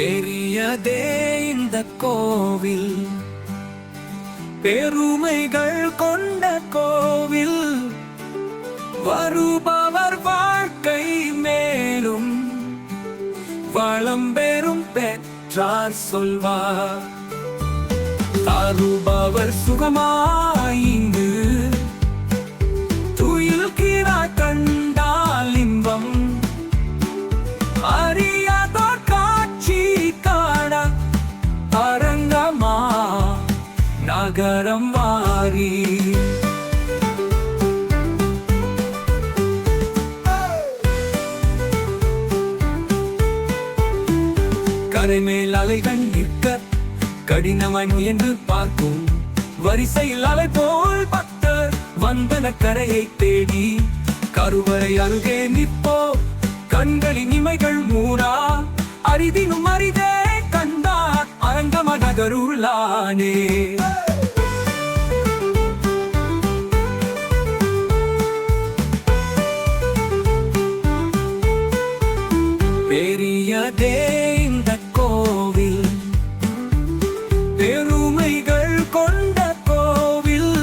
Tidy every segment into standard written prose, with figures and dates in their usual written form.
பெரியதே இந்த கோவில், பெருமைகள் கொண்ட கோவில். வருபவர் வாழ்க்கை மேலும் வளம் பெறும் பெற்றார் சொல்வார். தருபவர் சுகமாயிங்கு துயில்கிறார் கண்டால் இன்பம். அறியாதோர் காட்சி காண அரங்கமா நகரம் மாறி. கரைமேல் அலைகள் நிற்க கடினமாய் முயன்று பார்க்கும். வரிசையில் அலை போல் பக்தர் வந்தன கரையை தேடி. கருவறை அருகே நிற்போ கண்களின் இமைகள் மூடா. அரிதினும் அரிதே கண்டார் அரங்கம நகருளானே. பெரியதே இந்த கோவில், பெருமைகள் கொண்ட கோவில்.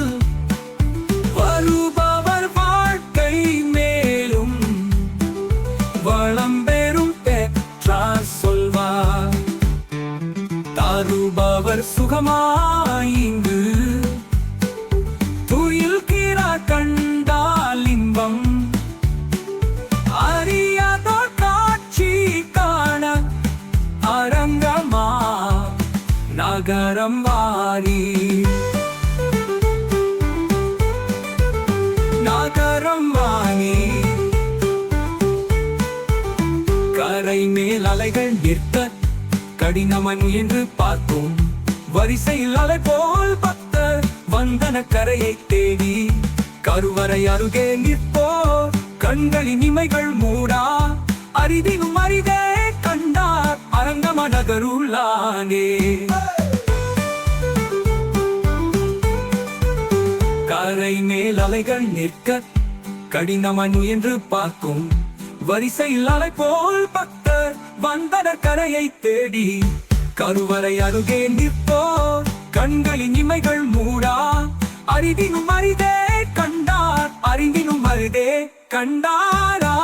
வருபவர் வாழ்க்கை மேலும் வளம் பெறும் பெற்றார் சொல்வார். தருபவர் சுகமாயிங்கு துயில்கிறார் கண்டால் இன்பம். அறியாதோர் காட்சி காண அரங்கமா நகரம் வாரி. நகரம் வாரி. கரை மேல் அலைகள் நிற்க கடினமன் என்று பார்க்கும். வரிசையில் அலை போல் பக்தர் வந்தன கரையை தேடி. கருவறை அருகே நிற்போர் கண்களின் இமைகள் மூடா. அரிதினும் அரிதே கண்டார் அரங்கம நகருளானே. கரை மேல் அலைகள் நிற்க கடினமன் என்று பார்க்கும். வரிசையில் அலை போல் பக்தர் வந்தனர் கரையை தேடி. கருவறை அருகே நிற்போர் கண்களின் இமைகள் மூடா. அரிதினும் அரிதே கண்டார் அறிந்தினும் அரிதே கண்டாரா.